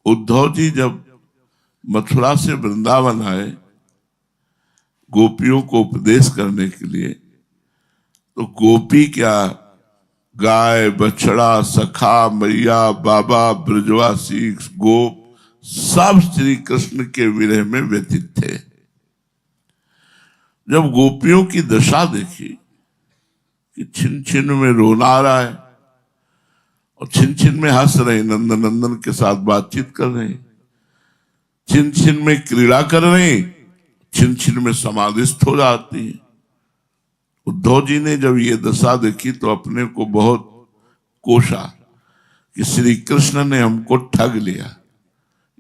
उद्धव जी जब मथुरा से वृंदावन आए गोपियों को उपदेश करने के लिए, तो गोपी क्या, गाय बछड़ा सखा मैया बाबा ब्रजवासी गोप सब श्री कृष्ण के विरह में व्यथित थे। जब गोपियों की दशा देखी कि छिन छिन में रोना आ रहा है और छिन छिन में हंस रहे, नंदन नंदन के साथ बातचीत कर रहे, छिन छिन में क्रीड़ा कर रहे, छिन छिन में समाधिस्थ हो जाती है। उद्धव जी ने जब ये दशा देखी तो अपने को बहुत कोसा कि श्री कृष्ण ने हमको ठग लिया।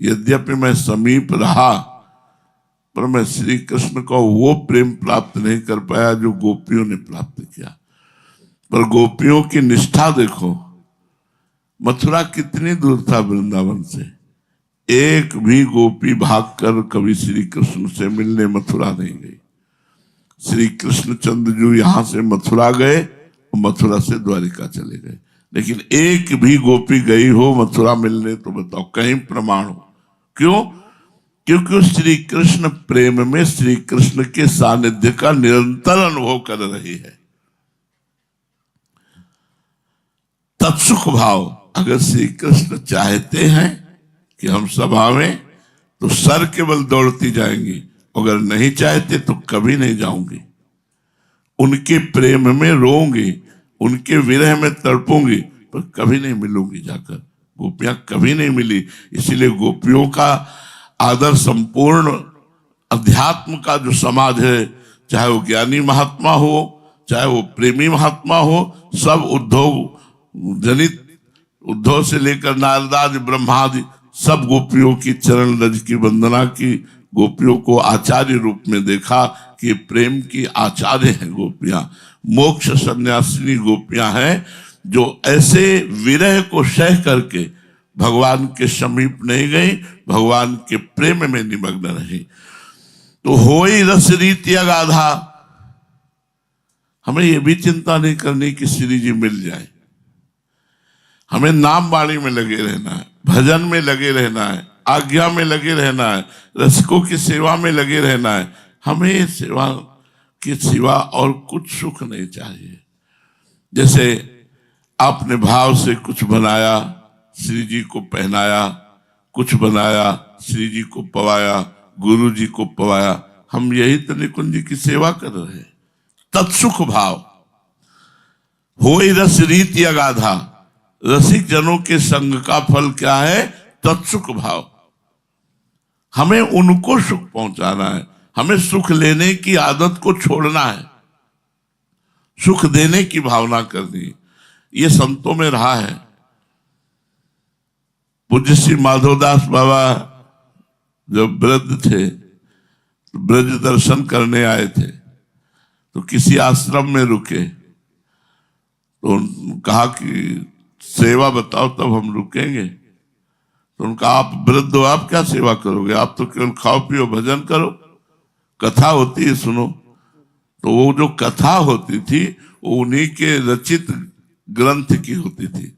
यद्यपि मैं समीप रहा पर मैं श्री कृष्ण का वो प्रेम प्राप्त नहीं कर पाया जो गोपियों ने प्राप्त किया। पर गोपियों की निष्ठा देखो, मथुरा कितनी दूर था वृंदावन से, एक भी गोपी भागकर कभी श्री कृष्ण से मिलने मथुरा नहीं गई। श्री कृष्णचंद्र जी यहां से मथुरा गए और मथुरा से द्वारिका चले गए, लेकिन एक भी गोपी गई हो मथुरा मिलने तो बताओ कहीं प्रमाण हो? क्यों? क्योंकि श्री कृष्ण प्रेम में श्री कृष्ण के सानिध्य का निरंतर अनुभव कर रही है। तत्सुख भाव, अगर श्री कृष्ण चाहते हैं कि हम सब आवे तो सर के बल दौड़ती जाएंगी, अगर नहीं चाहते तो कभी नहीं जाऊंगी। उनके प्रेम में रोऊंगी, उनके विरह में तड़पूंगी, पर कभी नहीं मिलूंगी जाकर। गोपियां कभी नहीं मिली, इसीलिए गोपियों का आदर संपूर्ण अध्यात्म का जो समाज है, चाहे वो ज्ञानी महात्मा हो चाहे वो प्रेमी महात्मा हो, सब उद्धव जनित, उद्धव से लेकर नारदादि ब्रह्मादि सब गोपियों की चरण रज की वंदना की, गोपियों को आचार्य रूप में देखा कि प्रेम की आचार्य है गोपियां, मोक्ष सन्यासिनी गोपियां हैं जो ऐसे विरह को सह करके भगवान के समीप नहीं गई, भगवान के प्रेम में निमग्न रही। तो होई रस रीति अगाधा, हमें यह भी चिंता नहीं करनी कि श्री जी मिल जाए, हमें नाम वाणी में लगे रहना है, भजन में लगे रहना है, आज्ञा में लगे रहना है, रसिकों की सेवा में लगे रहना है। हमें सेवा के सिवा और कुछ सुख नहीं चाहिए। जैसे आपने भाव से कुछ बनाया, श्री जी को पहनाया, कुछ बनाया, श्री जी को पवाया, गुरु जी को पवाया, हम यही तो निकुंज की सेवा कर रहे हैं। तत्सुख भाव, होई रस रीति अगाधा, रसिक जनों के संग का फल क्या है? तत्सुख भाव। हमें उनको सुख पहुंचाना है, हमें सुख लेने की आदत को छोड़ना है, सुख देने की भावना करनी। ये संतों में रहा है। पूज्य श्री माधवदास बाबा जब वृद्ध थे, ब्रज दर्शन करने आए थे, तो किसी आश्रम में रुके, तो कहा कि सेवा बताओ तब हम रुकेंगे। तो उनका, आप वृद्ध हो, आप क्या सेवा करोगे, आप तो केवल खाओ पियो भजन करो, कथा होती है सुनो। तो वो जो कथा होती थी वो उन्हीं के रचित ग्रंथ की होती थी,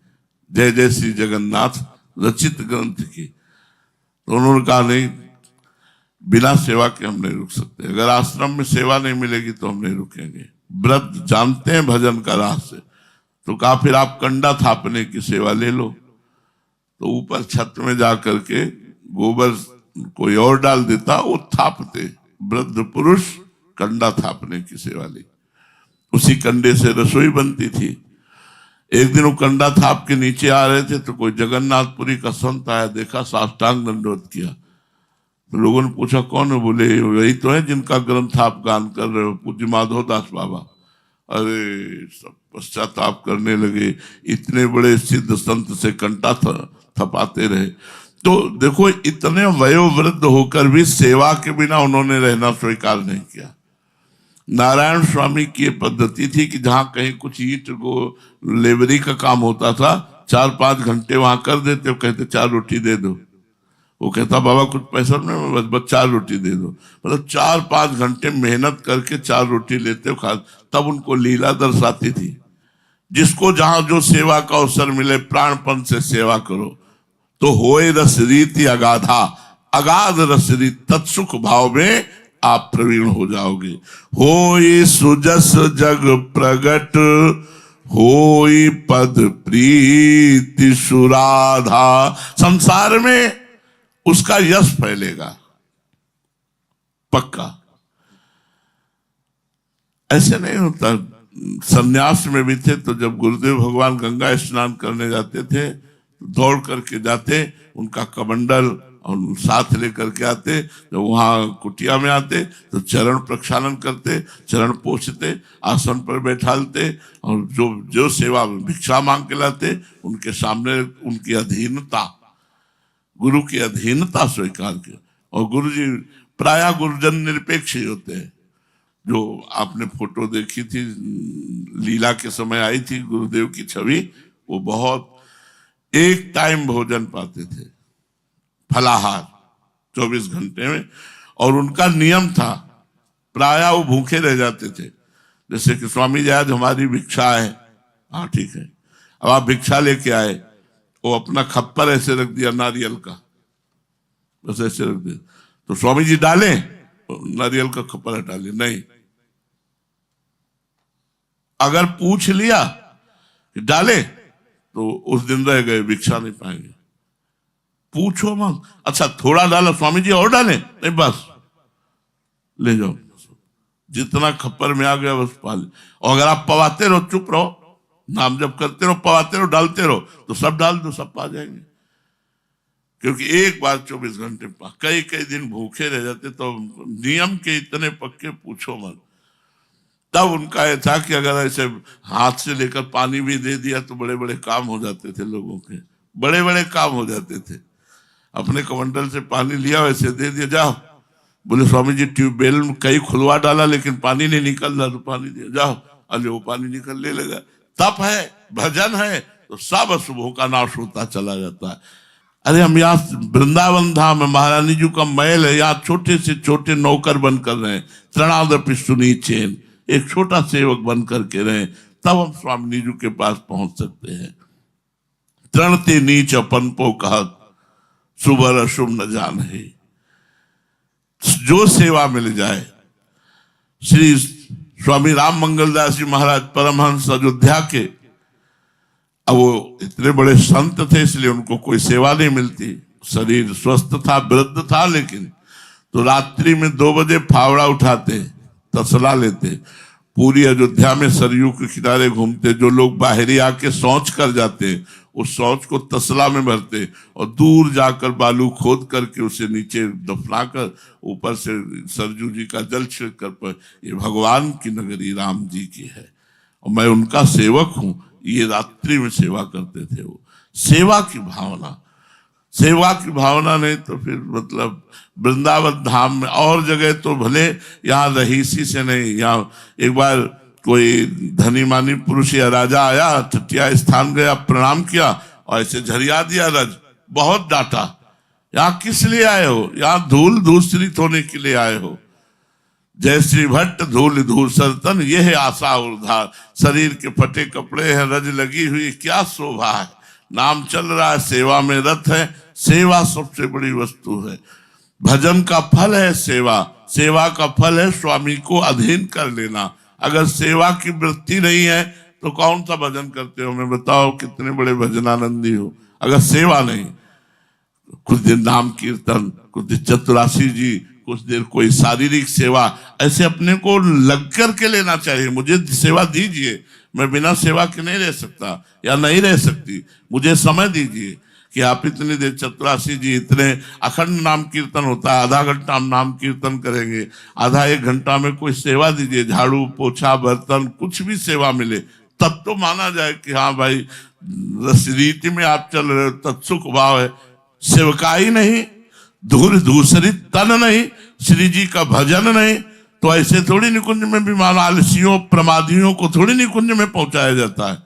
जय जय श्री जगन्नाथ रचित ग्रंथ की। तो उन्होंने कहा नहीं, बिना सेवा के हम नहीं रुक सकते, अगर आश्रम में सेवा नहीं मिलेगी तो हम नहीं रुकेंगे। व्रत जानते हैं भजन का राह से। तो कहा फिर आप कंडा थापने की सेवा ले लो। तो ऊपर छत में जा करके गोबर कोई और डाल देता, वो थापते, वृद्ध पुरुष कंडा थापने की सेवा ली। उसी कंडे से रसोई बनती थी। एक दिन वो कंडा थाप के नीचे आ रहे थे तो कोई जगन्नाथपुरी का संत आया, देखा, साष्टांग दंडवत किया। तो लोगों ने पूछा कौन है? बोले यही तो है जिनका ग्रंथ आप गान कर रहे हो, पूज्य माधवदास बाबा। अरे सब पश्चाताप करने लगे, इतने बड़े सिद्ध संत से कंटा थपाते रहे। तो देखो, इतने वयोवृद्ध होकर भी सेवा के बिना उन्होंने रहना स्वीकार नहीं किया। नारायण स्वामी की ये पद्धति थी कि जहां कहीं कुछ ईंट को लेबरी का काम होता था, 4-5 घंटे वहां कर देते, वो कहते 4 रोटी दे दो। वो कहता बाबा कुछ पैसा नहीं, बस 4 रोटी दे दो। मतलब 4-5 घंटे मेहनत करके 4 रोटी लेते हो खा। तब उनको लीला दर्शाती थी, जिसको जहां जो सेवा का अवसर मिले प्राणपन से सेवा करो। तो होए रस रीति अगाधा, अगाध रस रीति तत्सुख भाव में आप प्रवीण हो जाओगे। होई सुजस जग प्रगट, होई पद प्रीति सुराधा। संसार में उसका यश फैलेगा पक्का। ऐसे नहीं होता। सन्यास में भी थे तो जब गुरुदेव भगवान गंगा स्नान करने जाते थे, दौड़ करके जाते, उनका कमंडल और साथ लेकर के आते। जब वहां कुटिया में आते तो चरण प्रक्षालन करते, चरण पोंछते, आसन पर बैठालते और जो जो सेवा भिक्षा मांग के लाते, उनके सामने उनकी अधीनता, गुरु की अधीनता स्वीकार की। और गुरु जी प्रायः गुरुजन निरपेक्ष ही होते हैं। जो आपने फोटो देखी थी, लीला के समय आई थी गुरुदेव की छवि, वो बहुत एक टाइम भोजन पाते थे, फलाहार 24 घंटे में। और उनका नियम था, प्रायः वो भूखे रह जाते थे। जैसे कि स्वामी जी आज हमारी भिक्षा है, हाँ ठीक है, अब आप भिक्षा लेके आए, वो अपना खप्पर ऐसे रख दिया नारियल का, बस ऐसे रख दिया, तो स्वामी जी डाले, नारियल का खप्पर हटा लिया, नहीं। अगर पूछ लिया कि डाले तो उस दिन रह गए, भिक्षा नहीं पाएंगे। पूछो मत, अच्छा थोड़ा डाला स्वामी जी और डालें, नहीं बस ले जाओ, जितना खप्पर में आ गया बस पा ले। और अगर आप पवाते रहो, चुप रहो, नाम जब करते रहो, पवाते रहो, डालते रहो, तो सब डाल दो, सब पा जाएंगे। क्योंकि एक बार 24 घंटे कई कई दिन भूखे रह जाते, तो नियम के इतने पक्के पूछो मत। तब उनका यह था कि अगर ऐसे हाथ से लेकर पानी भी दे दिया तो बड़े बड़े काम हो जाते थे, लोगों के बड़े बड़े काम हो जाते थे। अपने कमंडल से पानी लिया, वैसे दे दिया, जाओ। बोले स्वामी जी ट्यूबवेल में कई खुलवा डाला लेकिन पानी नहीं निकल रहा, तो पानी दिया, जाओ। अरे वो पानी निकलने लगा। तप है, भजन है, तो सब अशुभों का नाश होता चला जाता है। अरे हम यहाँ वृंदावन धाम में महारानी जी का महल है, यहाँ छोटे से छोटे नौकर बन कर रहे, तृणादपि सुनीचेन, एक छोटा सेवक बन करके रहे, तब हम स्वामी जी के पास पहुंच सकते हैं। तृणते नीच अपन पो कहत, सुबर अशुभ न जान है। जो सेवा मिल जाए। श्री स्वामी राम मंगलदास जी महाराज परमहंस अयोध्या के, अब वो इतने बड़े संत थे इसलिए उनको कोई सेवा नहीं मिलती, शरीर स्वस्थ था, वृद्ध था, लेकिन तो रात्रि में 2 बजे फावड़ा उठाते, तसला लेते, पूरी अयोध्या में सरयू के किनारे घूमते। जो लोग बाहरी आके शौच कर जाते, उस शौच को तसला में भरते और दूर जाकर बालू खोद करके उसे नीचे दफनाकर ऊपर से सरजू जी का जल छिड़क कर पर, ये भगवान की नगरी राम जी की है और मैं उनका सेवक हूं। ये रात्रि में सेवा करते थे। वो सेवा की भावना, सेवा की भावना नहीं तो फिर मतलब वृंदावन धाम में और जगह तो भले यहाँ रहीसी से नहीं। यहाँ एक बार कोई धनी मानी पुरुष या राजा आया, तटिया स्थान गया, प्रणाम किया और ऐसे झरिया दिया रज, बहुत डांटा। यहाँ किस लिए आए हो? यहाँ धूल धूसरित होने के लिए आए हो। जय श्री भट्ट धूल धूसर तन, यह है आशा उधार। शरीर के फटे कपड़े हैं, रज लगी हुई, क्या शोभा है। नाम चल रहा है, सेवा में रत है। सेवा सबसे बड़ी वस्तु है। भजन का फल है सेवा, सेवा का फल है स्वामी को अधीन कर लेना। अगर सेवा की वृत्ति नहीं है तो कौन सा भजन करते हो? मैं बताओ कितने बड़े भजनानंदी हो, अगर सेवा नहीं। कुछ दिन नाम कीर्तन, कुछ दिन चतुरासी जी, कुछ देर कोई शारीरिक सेवा, ऐसे अपने को लग कर के लेना चाहिए। मुझे सेवा दीजिए, मैं बिना सेवा के नहीं रह सकता या नहीं रह सकती। मुझे समय दीजिए कि आप इतनी देर, चतुरासी जी इतने अखंड नाम कीर्तन होता है, आधा घंटा हम नाम कीर्तन करेंगे, आधा 1 घंटा में कोई सेवा दीजिए, झाड़ू पोछा बर्तन कुछ भी सेवा मिले, तब तो माना जाए कि हाँ भाई रीति में आप चल रहे हो, तत्सुख भाव है। सेवकाई नहीं, धूल धूसरित तन नहीं, श्री जी का भजन नहीं, तो ऐसे थोड़ी निकुंज में भी मान आलसियों प्रमादियों को थोड़ी निकुंज में पहुंचाया जाता है।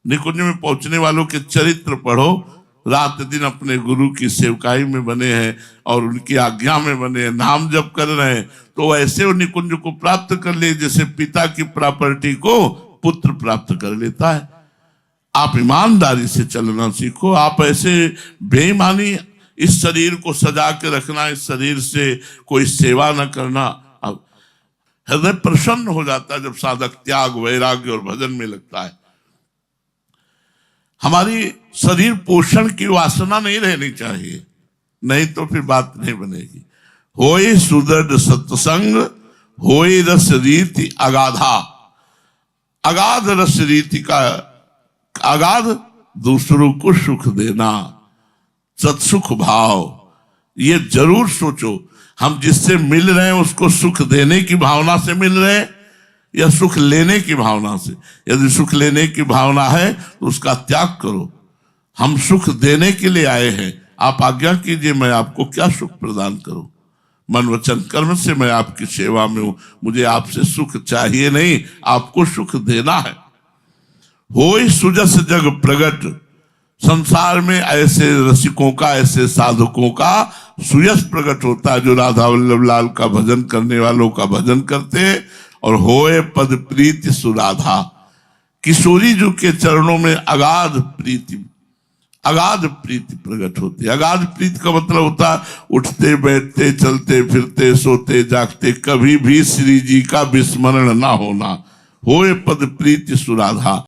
निकुंज में पहुंचने वालों के चरित्र पढ़ो, रात दिन अपने गुरु की सेवकाई में बने हैं और उनकी आज्ञा में बने हैं, नाम जप कर रहे हैं, तो ऐसे वो निकुंज को प्राप्त कर ले जैसे पिता की प्रॉपर्टी को पुत्र प्राप्त कर लेता है। आप ईमानदारी से चलना सीखो। आप ऐसे बेईमानी, इस शरीर को सजा के रखना, इस शरीर से कोई सेवा न करना, अब हृदय प्रसन्न हो जाता है जब साधक त्याग, वैराग्य और भजन में लगता है। हमारी शरीर पोषण की वासना नहीं रहनी चाहिए, नहीं तो फिर बात नहीं बनेगी। होय सुदृढ़ सत्संग, होय रस रीति अगाधा। अगाध रस रीति का अगाध, दूसरों को सुख देना, सत्सुख भाव। ये जरूर सोचो, हम जिससे मिल रहे हैं उसको सुख देने की भावना से मिल रहे हैं या सुख लेने की भावना से। यदि सुख लेने की भावना है तो उसका त्याग करो। हम सुख देने के लिए आए हैं, आप आज्ञा कीजिए मैं आपको क्या सुख प्रदान करूं। मन वचन कर्म से मैं आपकी सेवा में हूं, मुझे आपसे सुख चाहिए नहीं, आपको सुख देना है। होय सुजस जग प्रगट। संसार में ऐसे रसिकों का, ऐसे साधकों का सुयस प्रकट होता है जो राधा वल्लभ लाल का भजन करने वालों का भजन करते हैं। और होए पद प्रीति सुराधा। किशोरी जी के चरणों में अगाध प्रीति, अगाध प्रीति प्रकट होती है। अगाध प्रीति का मतलब होता है उठते बैठते चलते फिरते सोते जागते कभी भी श्री जी का विस्मरण ना होना। होए पद प्रीति सुराधा।